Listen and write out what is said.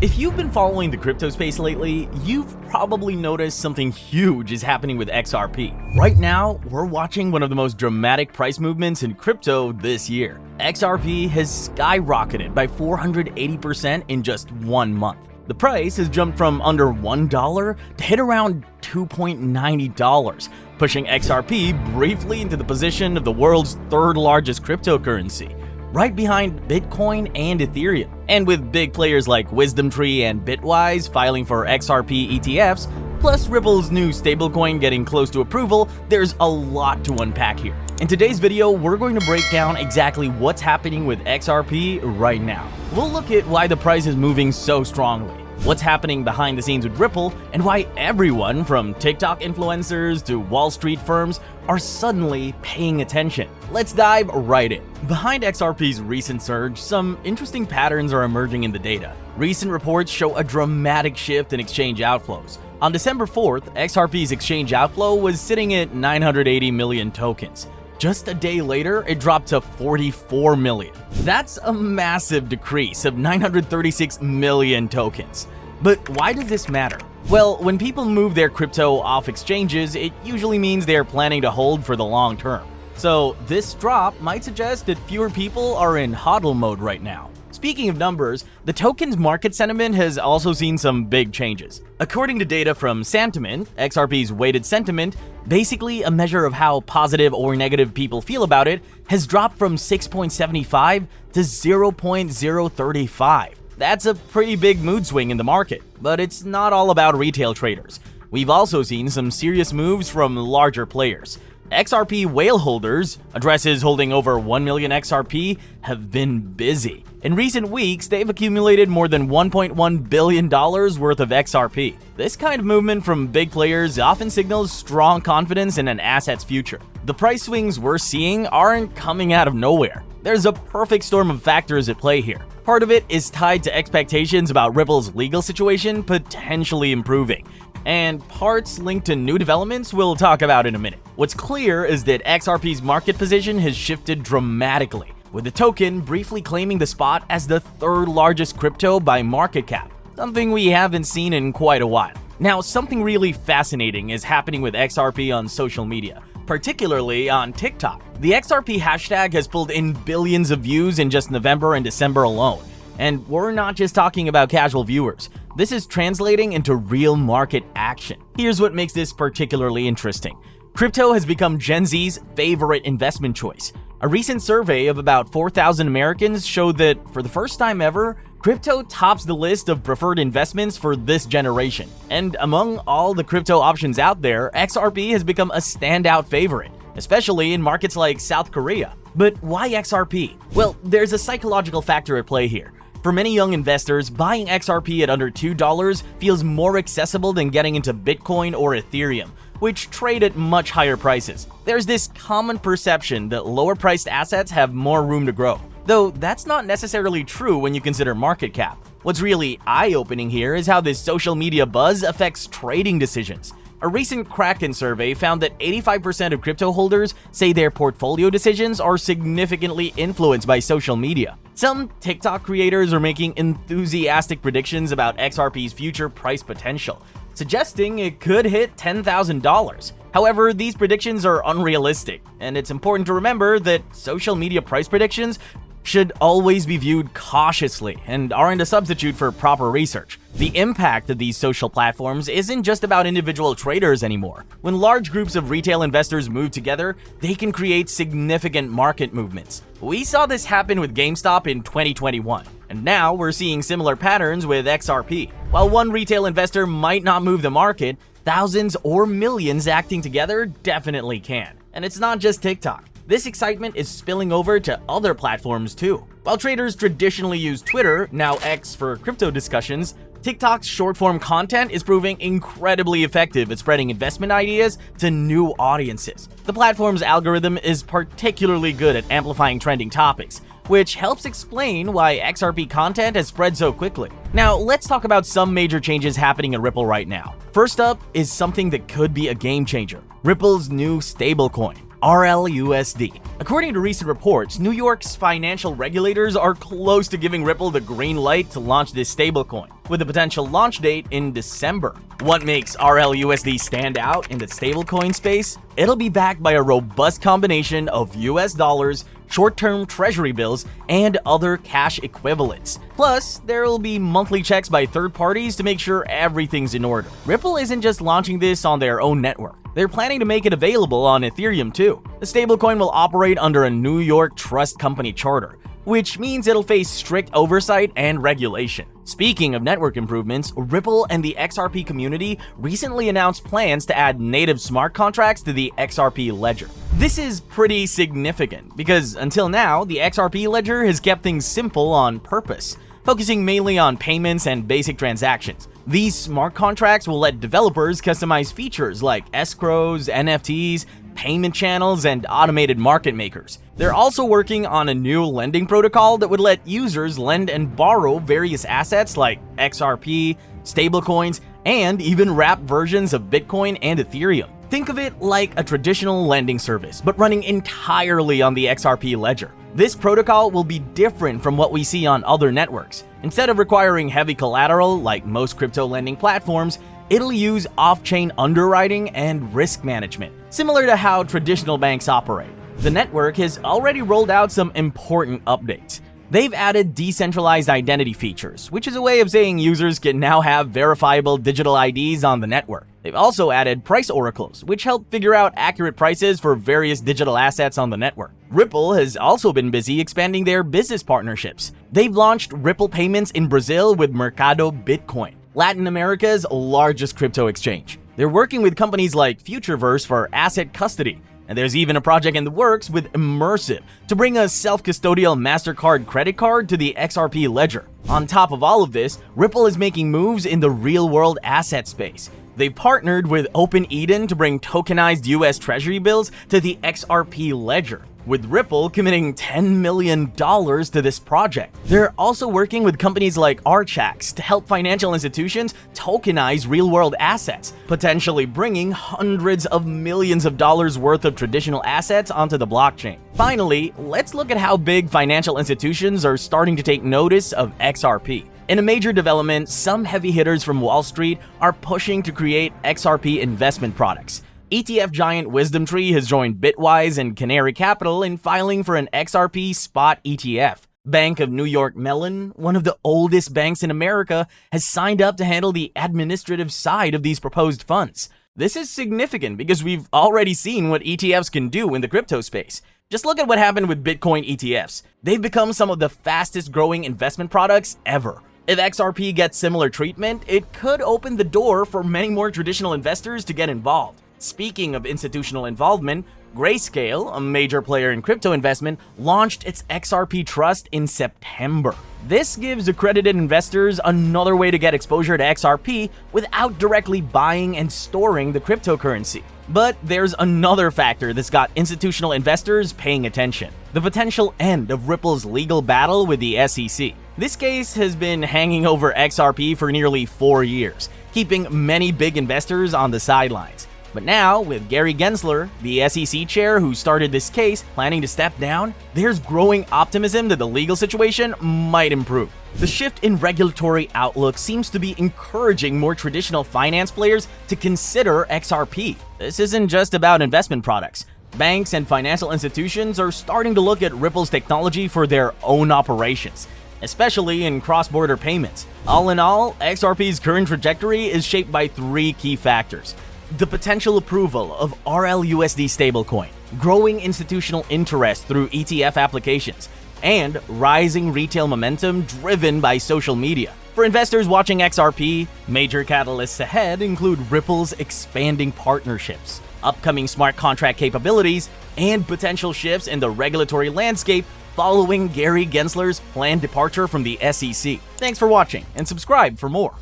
If you've been following the crypto space lately, you've probably noticed something huge is happening with XRP. Right now, we're watching one of the most dramatic price movements in crypto this year. XRP has skyrocketed by 480% in just 1 month. The price has jumped from under $1 to hit around $2.90, pushing XRP briefly into the position of the world's third largest cryptocurrency, right behind Bitcoin and Ethereum. And with big players like WisdomTree and Bitwise filing for XRP ETFs, plus Ripple's new stablecoin getting close to approval, there's a lot to unpack here. In today's video, we're going to break down exactly what's happening with XRP right now. We'll look at why the price is moving so strongly, what's happening behind the scenes with Ripple, and why everyone from TikTok influencers to Wall Street firms are suddenly paying attention. Let's dive right in. Behind XRP's recent surge, some interesting patterns are emerging in the data. Recent reports show a dramatic shift in exchange outflows. On December 4th, XRP's exchange outflow was sitting at 980 million tokens. Just a day later, it dropped to 44 million. That's a massive decrease of 936 million tokens. But why does this matter? Well, when people move their crypto off exchanges, it usually means they are planning to hold for the long term. So this drop might suggest that fewer people are in hodl mode right now. Speaking of numbers, the token's market sentiment has also seen some big changes. According to data from Santiment, XRP's weighted sentiment, basically a measure of how positive or negative people feel about it, has dropped from 6.75 to 0.035. That's a pretty big mood swing in the market, but it's not all about retail traders. We've also seen some serious moves from larger players. XRP whale holders, addresses holding over 1 million XRP, have been busy. In recent weeks, they've accumulated more than $1.1 billion worth of XRP. This kind of movement from big players often signals strong confidence in an asset's future. The price swings we're seeing aren't coming out of nowhere. There's a perfect storm of factors at play here. Part of it is tied to expectations about Ripple's legal situation potentially improving, and parts linked to new developments we'll talk about in a minute. What's clear is that XRP's market position has shifted dramatically, with the token briefly claiming the spot as the third largest crypto by market cap, something we haven't seen in quite a while. Now, something really fascinating is happening with XRP on social media, particularly on TikTok. The XRP hashtag has pulled in billions of views in just November and December alone. And we're not just talking about casual viewers. This is translating into real market action. Here's what makes this particularly interesting. Crypto has become Gen Z's favorite investment choice. A recent survey of about 4,000 Americans showed that, for the first time ever, crypto tops the list of preferred investments for this generation. And among all the crypto options out there, XRP has become a standout favorite, especially in markets like South Korea. But why XRP? Well, there's a psychological factor at play here. For many young investors, buying XRP at under $2 feels more accessible than getting into Bitcoin or Ethereum, which trade at much higher prices. There's this common perception that lower-priced assets have more room to grow, though that's not necessarily true when you consider market cap. What's really eye-opening here is how this social media buzz affects trading decisions. A recent Kraken survey found that 85% of crypto holders say their portfolio decisions are significantly influenced by social media. Some TikTok creators are making enthusiastic predictions about XRP's future price potential, suggesting it could hit $10,000. However, these predictions are unrealistic, and it's important to remember that social media price predictions should always be viewed cautiously and aren't a substitute for proper research. The impact of these social platforms isn't just about individual traders anymore. When large groups of retail investors move together, they can create significant market movements. We saw this happen with GameStop in 2021, and now we're seeing similar patterns with XRP. While one retail investor might not move the market, thousands or millions acting together definitely can. And it's not just TikTok. This excitement is spilling over to other platforms too. While traders traditionally use Twitter, now X, for crypto discussions, TikTok's short-form content is proving incredibly effective at spreading investment ideas to new audiences. The platform's algorithm is particularly good at amplifying trending topics, which helps explain why XRP content has spread so quickly. Now, let's talk about some major changes happening at Ripple right now. First up is something that could be a game changer: Ripple's new stablecoin. RLUSD. According to recent reports, New York's financial regulators are close to giving Ripple the green light to launch this stablecoin, with a potential launch date in December. What makes RLUSD stand out in the stablecoin space? It'll be backed by a robust combination of US dollars, short-term treasury bills, and other cash equivalents. Plus, there'll be monthly checks by third parties to make sure everything's in order. Ripple isn't just launching this on their own network. They're planning to make it available on Ethereum too. The stablecoin will operate under a New York Trust Company charter, which means it'll face strict oversight and regulation. Speaking of network improvements, Ripple and the XRP community recently announced plans to add native smart contracts to the XRP ledger. This is pretty significant because until now, the XRP ledger has kept things simple on purpose, focusing mainly on payments and basic transactions. These smart contracts will let developers customize features like escrows, NFTs, payment channels, and automated market makers. They're also working on a new lending protocol that would let users lend and borrow various assets like XRP, stablecoins, and even wrapped versions of Bitcoin and Ethereum. Think of it like a traditional lending service, but running entirely on the XRP ledger. This protocol will be different from what we see on other networks. Instead of requiring heavy collateral like most crypto lending platforms, it'll use off-chain underwriting and risk management, similar to how traditional banks operate. The network has already rolled out some important updates. They've added decentralized identity features, which is a way of saying users can now have verifiable digital IDs on the network. They've also added price oracles, which help figure out accurate prices for various digital assets on the network. Ripple has also been busy expanding their business partnerships. They've launched Ripple payments in Brazil with Mercado Bitcoin, Latin America's largest crypto exchange. They're working with companies like Futureverse for asset custody, and there's even a project in the works with Immersive to bring a self-custodial MasterCard credit card to the XRP ledger. On top of all of this, Ripple is making moves in the real-world asset space. They partnered with OpenEden to bring tokenized US Treasury bills to the XRP ledger, with Ripple committing $10 million to this project. They're also working with companies like Archax to help financial institutions tokenize real-world assets, potentially bringing hundreds of millions of dollars worth of traditional assets onto the blockchain. Finally, let's look at how big financial institutions are starting to take notice of XRP. In a major development, some heavy hitters from Wall Street are pushing to create XRP investment products. ETF giant WisdomTree has joined Bitwise and Canary Capital in filing for an XRP spot ETF. Bank of New York Mellon, one of the oldest banks in America, has signed up to handle the administrative side of these proposed funds. This is significant because we've already seen what ETFs can do in the crypto space. Just look at what happened with Bitcoin ETFs. They've become some of the fastest growing investment products ever. If XRP gets similar treatment, it could open the door for many more traditional investors to get involved. Speaking of institutional involvement, Grayscale, a major player in crypto investment, launched its XRP trust in September. This gives accredited investors another way to get exposure to XRP without directly buying and storing the cryptocurrency. But there's another factor that's got institutional investors paying attention: the potential end of Ripple's legal battle with the SEC. This case has been hanging over XRP for nearly 4 years, keeping many big investors on the sidelines. But now, with Gary Gensler, the SEC chair who started this case, planning to step down, there's growing optimism that the legal situation might improve. The shift in regulatory outlook seems to be encouraging more traditional finance players to consider XRP. This isn't just about investment products. Banks and financial institutions are starting to look at Ripple's technology for their own operations, especially in cross-border payments. All in all, XRP's current trajectory is shaped by 3 key factors: the potential approval of RLUSD stablecoin, growing institutional interest through ETF applications, and rising retail momentum driven by social media. For investors watching XRP, major catalysts ahead include Ripple's expanding partnerships, upcoming smart contract capabilities, and potential shifts in the regulatory landscape following Gary Gensler's planned departure from the SEC. Thanks for watching, and subscribe for more.